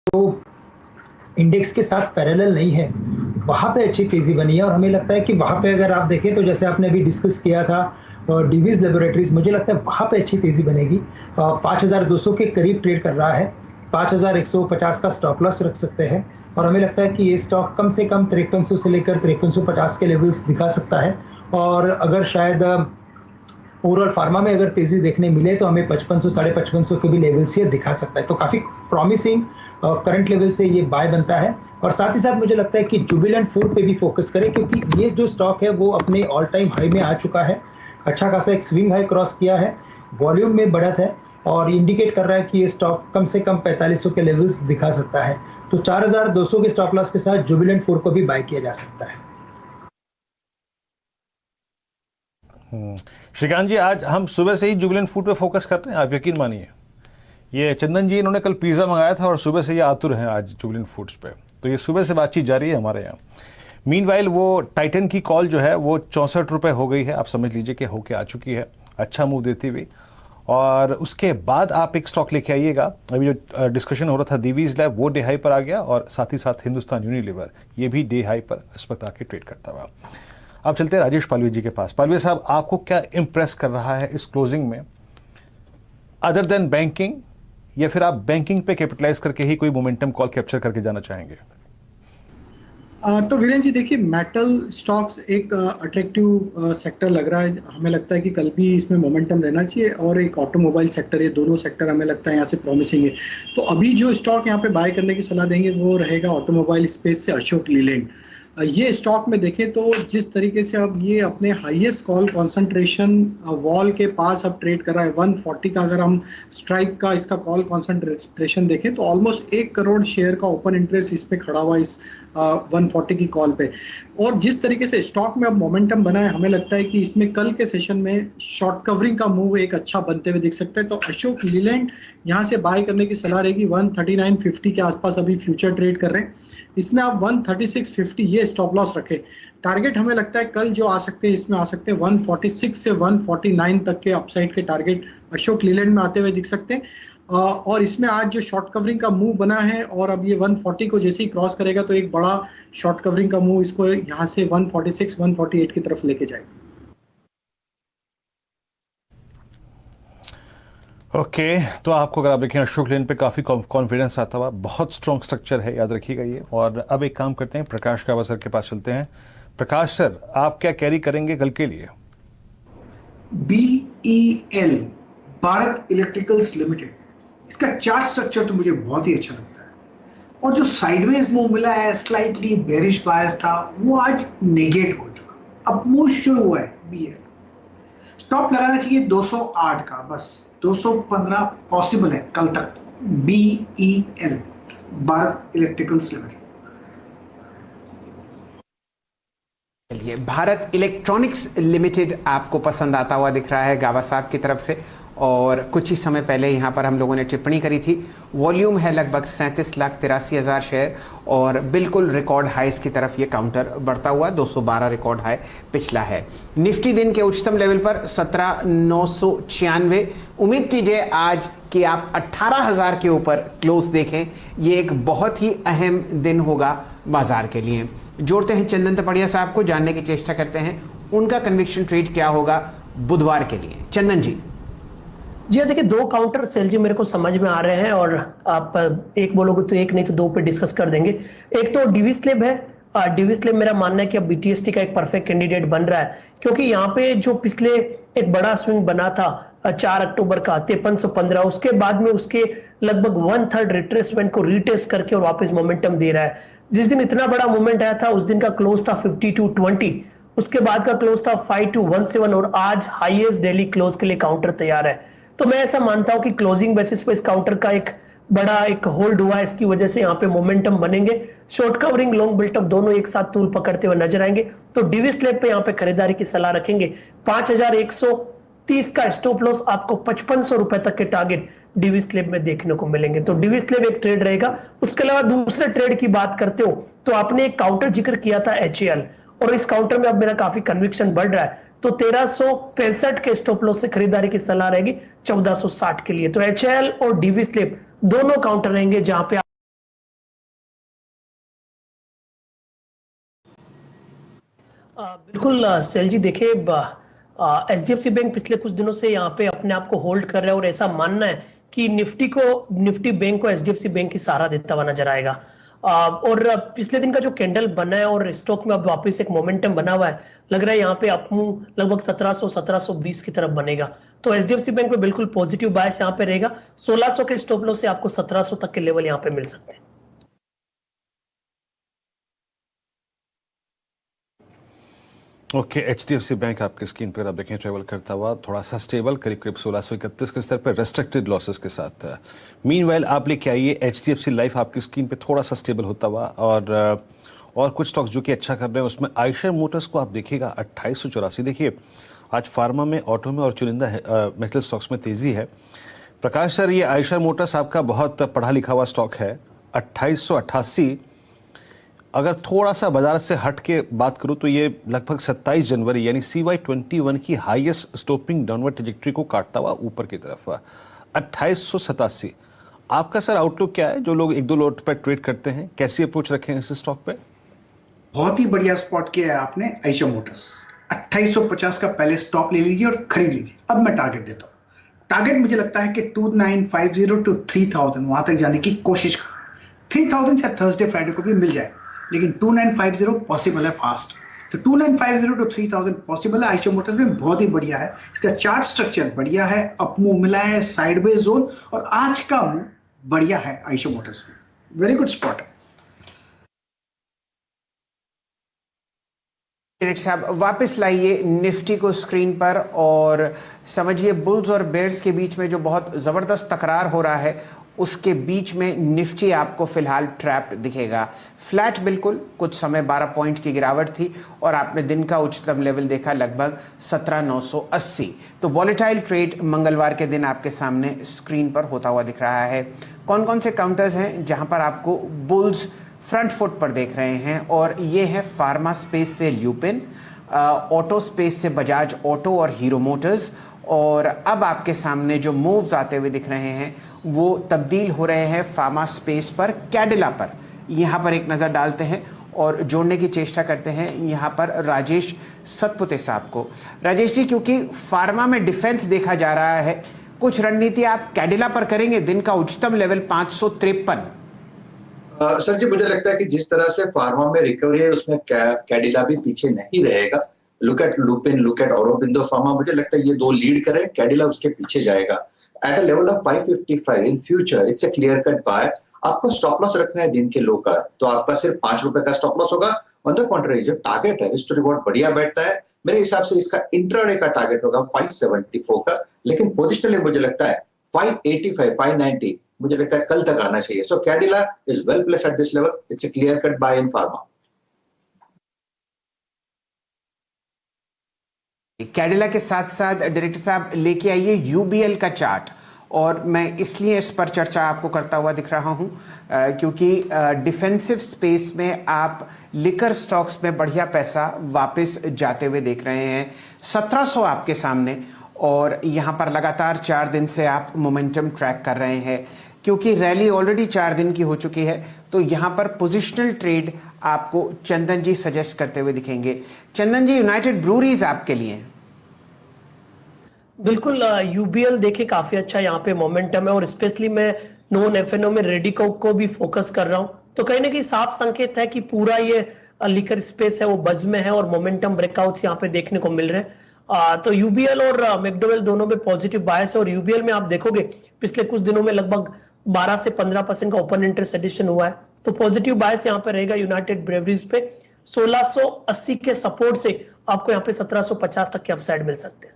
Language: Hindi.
जो इंडेक्स के साथ पैरेलल नहीं है, वहाँ पे अच्छी तेज़ी बनी है और हमें लगता है कि वहाँ पे अगर आप देखें तो जैसे आपने अभी डिस्कस किया था डिवीज़ लैबोरेटरीज़, मुझे लगता है वहाँ पे अच्छी तेज़ी बनेगी। 5200 के करीब ट्रेड कर रहा है, 5150 का स्टॉप लॉस रख सकते हैं और हमें लगता है कि ये स्टॉक कम से कम 5300 से लेकर 5350 के लेवल्स दिखा सकता है और अगर शायद ओवरऑल फार्मा में अगर तेज़ी देखने मिले तो हमें 5500 साढ़े 5500 के भी लेवल्स ये दिखा सकता है। तो काफ़ी प्रॉमिसिंग करंट लेवल से ये बाय बनता है और साथ ही साथ मुझे लगता है कि जुबिलेंट फूड पे भी फोकस करें क्योंकि ये जो स्टॉक है वो अपने ऑल टाइम हाई में आ चुका है। अच्छा खासा एक स्विंग हाई क्रॉस किया है, वॉल्यूम में बढ़त है और इंडिकेट कर रहा है कि ये स्टॉक कम से कम 4500 के लेवल्स दिखा सकता है। तो 4200 के स्टॉप लॉस के साथ जुबिलेंट फूड को भी बाय किया जा सकता है। श्रीकांत जी, आज हम सुबह से ही जुबिलेंट फूड पे फोकस कर रहे हैं, आप यकीन मानिए। ये चंदन जी, इन्होंने कल पिज़्ज़ा मंगाया था और सुबह से ये आतुर हैं आज जुबिलेंट फूड्स पे, तो ये सुबह से बातचीत जारी है हमारे यहाँ। मीनवाइल वो टाइटन की कॉल जो है वो 64 रुपये हो गई है, आप समझ लीजिए कि होके आ चुकी है, अच्छा मूव देती हुई। और उसके बाद आप एक स्टॉक लेके आइएगा, अभी जो डिस्कशन हो रहा था दिवीज लैब, वो डे हाई पर आ गया और साथ ही साथ हिंदुस्तान यूनिलीवर ये भी डे हाई पर इस वक्त आके ट्रेड करता हुआ। अब चलते हैं राजेश पालवी जी के पास। पालवी साहब, आपको क्या इंप्रेस कर रहा है इस क्लोजिंग में, अदर देन बैंकिंग, या फिर आप बैंकिंग पे कैपिटलाइज करके ही कोई मोमेंटम कॉल कैप्चर करके जाना चाहेंगे? तो वीरेन जी देखिए, मेटल स्टॉक्स एक अट्रैक्टिव सेक्टर लग रहा है। हमें लगता है कि कल भी इसमें मोमेंटम रहना चाहिए और एक ऑटोमोबाइल सेक्टर, ये दोनों सेक्टर हमें लगता है यहाँ से प्रॉमिसिंग है। तो अभी जो स्टॉक यहाँ पे बाय करने की सलाह देंगे वो रहेगा ऑटोमोबाइल स्पेस से अशोक लीलैंड। ये स्टॉक में देखें तो जिस तरीके से अब ये अपने हाईएस्ट कॉल कंसंट्रेशन वॉल के पास अब ट्रेड कर रहा है 140 का, अगर हम स्ट्राइक का इसका कॉल कंसंट्रेशन देखें तो ऑलमोस्ट 1 करोड़ शेयर का ओपन इंटरेस्ट इस पे खड़ा हुआ इस 140 की कॉल पे। और जिस तरीके से स्टॉक में अब मोमेंटम बना है, हमें लगता है कि इसमें कल के सेशन में शॉर्ट कवरिंग का मूव एक अच्छा बनते हुए दिख सकता है। तो अशोक लीलैंड यहाँ से बाय करने की सलाह रहेगी। 139.50 के आसपास अभी फ्यूचर ट्रेड कर रहे हैं, इसमें आप 136.50 ये स्टॉप लॉस रखें। टारगेट हमें लगता है कल जो आ सकते हैं इसमें आ सकते हैं 146 से 149 तक के अपसाइड के टारगेट अशोक लीलैंड में आते हुए दिख सकते हैं। और इसमें आज जो शॉर्ट कवरिंग का मूव बना है और अब ये 140 को जैसे ही क्रॉस करेगा तो एक बड़ा शॉर्ट कवरिंग का मूव इसको यहाँ से 146 148 की तरफ लेके जाएगा। ओके, तो आपको अगर आप देखें अशोक लेन पे काफ़ी कॉन्फिडेंस आता हुआ, बहुत स्ट्रॉन्ग स्ट्रक्चर है, याद रखिएगा ये। और अब एक काम करते हैं, प्रकाश कावा सर के पास चलते हैं। प्रकाश सर, आप क्या कैरी करेंगे कल के लिए? BEL, भारत इलेक्ट्रिकल्स लिमिटेड, इसका चार्ट स्ट्रक्चर तो मुझे बहुत ही अच्छा लगता है और जो साइडवेज मूव मिला है, स्लाइटली बेरिश बायस था, वो आज नेगेट हो चुका, अब मूव शुरू हुआ है। BEL स्टॉप लगाना चाहिए 208 का, बस 215 पॉसिबल है कल तक। BEL, Bharat electricals limited. चलिए, भारत इलेक्ट्रॉनिक्स लिमिटेड आपको पसंद आता हुआ दिख रहा है गावा साहब की तरफ से, और कुछ ही समय पहले यहाँ पर हम लोगों ने टिप्पणी करी थी। वॉल्यूम है लगभग 37,83,000 शेयर और बिल्कुल रिकॉर्ड हाइस की तरफ ये काउंटर बढ़ता हुआ, 212 रिकॉर्ड हाई पिछला है। निफ्टी दिन के उच्चतम लेवल पर 17,996। उम्मीद कीजिए आज कि आप 18,000 के ऊपर क्लोज देखें, ये एक बहुत ही अहम दिन होगा बाजार के लिए। जोड़ते हैं चंदन तपड़िया साहब को, जानने की चेष्टा करते हैं उनका कन्विक्शन ट्रेड क्या होगा बुधवार के लिए। चंदन जी। जी देखिए, दो काउंटर सेल जी मेरे को समझ में आ रहे हैं और आप एक बोलोगे तो एक, नहीं तो दो पे डिस्कस कर देंगे। एक तो डिविस्लेब है। डिविस्लेब मेरा मानना है कि अब BTST का एक परफेक्ट कैंडिडेट बन रहा है, क्योंकि यहाँ पे जो पिछले एक बड़ा स्विंग बना था 4 अक्टूबर का 5315, उसके बाद में उसके लगभग 1/3 रिट्रेसमेंट को रिटेस्ट करके और वापस मोमेंटम दे रहा है। जिस दिन इतना बड़ा मूवमेंट आया था उस दिन का क्लोज था 5220, उसके बाद का क्लोज था 5217 और आज हाईएस्ट डेली क्लोज के लिए काउंटर तैयार है। तो मैं ऐसा मानता हूं कि क्लोजिंग बेसिस पे इस काउंटर का एक बड़ा एक होल्ड हुआ है, इसकी वजह से यहाँ पे मोमेंटम बनेंगे। शॉर्ट कवरिंग लॉन्ग बिल्टअप दोनों एक साथ तूल पकड़ते हुए नजर आएंगे, तो डिविस्लेब पे यहाँ पे खरीदारी की सलाह रखेंगे। 5130 का स्टॉप लॉस, आपको 5500 रुपए तक के टारगेट डिविस्लेब में देखने को मिलेंगे, तो डिविस्लेब एक ट्रेड रहेगा। उसके अलावा दूसरे ट्रेड की बात करते हो तो आपने एक काउंटर जिक्र किया था HAL, और इस काउंटर में अब मेरा काफी कन्विक्शन बढ़ रहा है, तो 1365 के स्टॉप लॉस से खरीदारी की सलाह रहेगी 1460 के लिए। तो HAL और डिविस्लेब दोनों काउंटर रहेंगे जहां पे बिल्कुल सेल जी देखिए, एचडीएफसी बैंक पिछले कुछ दिनों से यहाँ पे अपने आप को होल्ड कर रहा है और ऐसा मानना है कि निफ्टी बैंक को एचडीएफसी बैंक की सहारा देता हुआ नजर आएगा। और पिछले दिन का जो कैंडल बना है और स्टॉक में अब वापस एक मोमेंटम बना हुआ है, लग रहा है यहाँ पे अप मूव लगभग 1700-1720 की तरफ बनेगा। तो एचडीएफसी बैंक में बिल्कुल पॉजिटिव बायस यहाँ पे रहेगा। 1600 के स्टॉप लॉस से आपको 1700 तक के लेवल यहाँ पे मिल सकते हैं। ओके, एचडीएफसी बैंक आपकी स्क्रीन पर आप देखें ट्रेवल करता हुआ थोड़ा सा स्टेबल, करीब करीब 1631 के स्तर पर रेस्ट्रिक्टेड लॉसेस के साथ। मीनवाइल आप लेके आइए एचडीएफसी लाइफ आपकी स्क्रीन पे थोड़ा सा स्टेबल होता हुआ, और कुछ स्टॉक्स जो कि अच्छा कर रहे हैं उसमें आयशर मोटर्स को आप देखिएगा 2884। देखिए आज फार्मा में, ऑटो में और चुनिंदा मेटल स्टॉक्स में तेज़ी है। प्रकाश सर, ये आयशर मोटर्स आपका बहुत पढ़ा लिखा हुआ स्टॉक है, 2888। अगर थोड़ा सा बाजार से हट के बात करूं तो ये लगभग 27 जनवरी यानी CY21 की हाईएस्ट स्टॉपिंग डाउनवर्ड ट्रैजेक्टरी को काटता हुआ ऊपर की तरफ 2887। आपका सर आउटलुक क्या है? जो लोग एक दो लोट पर ट्रेड करते हैं, कैसी अप्रोच रखें इस स्टॉक पे? बहुत ही बढ़िया स्पॉट किया है आपने आयशर मोटर्स। 2850 का पहले स्टॉप ले लीजिए और खरीद लीजिए। अब मैं टारगेट देता हूं। टारगेट मुझे लगता है कि 2950 टू 3000 वहां तक जाने की कोशिश कर। 3000 शायद थर्सडे फ्राइडे को भी मिल जाए, लेकिन 2950 पॉसिबल है फास्ट। तो 2950 टू 3000 पॉसिबल है। आयशर मोटर्स में बहुत ही बढ़िया है। इसका चार्ट स्ट्रक्चर बढ़िया है, अप मूव मिला है, साइडवेज जोन, और आज का मूव बढ़िया है आयशर मोटर्स में। वेरी गुड स्पॉट है। साहब वापस लाइए निफ्टी को स्क्रीन पर और समझिए बुल्स और बेयर्स के बीच में जो बहुत जबरदस्त तकरार हो रहा है उसके बीच में निफ्टी आपको फिलहाल ट्रैप्ड दिखेगा। फ्लैट बिल्कुल, कुछ समय 12 पॉइंट की गिरावट थी और आपने दिन का उच्चतम लेवल देखा लगभग 17980। तो वॉलेटाइल ट्रेड मंगलवार के दिन आपके सामने स्क्रीन पर होता हुआ दिख रहा है। कौन कौन से काउंटर्स हैं जहां पर आपको बुल्स फ्रंट फुट पर देख रहे हैं, और ये है फार्मा स्पेस से ल्यूपिन, ऑटो स्पेस से बजाज ऑटो और हीरो मोटर्स, और अब आपके सामने जो मूव्स आते हुए दिख रहे हैं वो तब्दील हो रहे हैं फार्मा स्पेस पर, कैडिला पर। यहाँ पर एक नज़र डालते हैं और जोड़ने की चेष्टा करते हैं यहाँ पर राजेश सतपुते साहब को। राजेश जी, क्योंकि फार्मा में डिफेंस देखा जा रहा है, कुछ रणनीति आप कैडिला पर करेंगे? दिन का उच्चतम लेवल 553। सर जी, मुझे लगता है कि जिस तरह से फार्मा में रिकवरी है उसमें कैडिला भी पीछे नहीं रहेगा। Look at Lupin, look at Aurobindo pharma, मुझे लगता है ये दो लीड करें, कैडिला उसके पीछे जाएगा at a level of 555 in future. It's a clear cut bye. आपको स्टॉप लॉस रखना है दिन के लो का, तो आपका सिर्फ 5 रुपए का स्टॉप लॉस होगा। ऑन द कॉन्ट्ररी जो टारगेट है रिस्क टू रिवॉर्ड बढ़िया बैठता है। मेरे हिसाब से इसका इंट्राडे का टारगेट होगा 574 का, लेकिन पोजिशनली मुझे लगता है 585, 590 मुझे लगता है कल तक आना चाहिए। So Cadila is well placed at this level. It's a clear cut buy in pharma. Cadila के साथ साथ डायरेक्टर साहब लेके आइए यूबीएल का चार्ट, और मैं इसलिए इस पर चर्चा आपको करता हुआ दिख रहा हूं क्योंकि डिफेंसिव स्पेस में आप लिकर स्टॉक्स में बढ़िया पैसा वापस जाते हुए देख रहे हैं। 1700 आपके सामने, और यहां पर लगातार 4 दिन से आप मोमेंटम ट्रैक कर रहे हैं। क्योंकि रैली ऑलरेडी 4 दिन की हो चुकी है, तो यहां पर पोजिशनल ट्रेड आपको चंदन जी सजेस्ट करते हुए दिखेंगे। चंदन जी, यूनाइटेड ब्रूरीज आपके लिए। बिल्कुल, यूबीएल देखिए काफी अच्छा यहाँ पे मोमेंटम है, और स्पेशली मैं नॉन एफएनओ में रेडिको को भी फोकस कर रहा हूँ। तो कहीं ना कहीं साफ संकेत है कि पूरा ये लिकर स्पेस है वो बज में है और मोमेंटम ब्रेकआउट्स यहाँ पे देखने को मिल रहे हैं। तो यूबीएल और मैकडोवेल दोनों में पॉजिटिव बायस है, और यूबीएल में आप देखोगे पिछले कुछ दिनों में लगभग 12 से 15% का ओपन इंटरेस्ट एडिशन हुआ है। तो पॉजिटिव बायस यहाँ पे रहेगा यूनाइटेड ब्रेवरीज पे। 1680 के सपोर्ट से आपको यहाँ पे 1750 तक के अपसाइड मिल सकते हैं।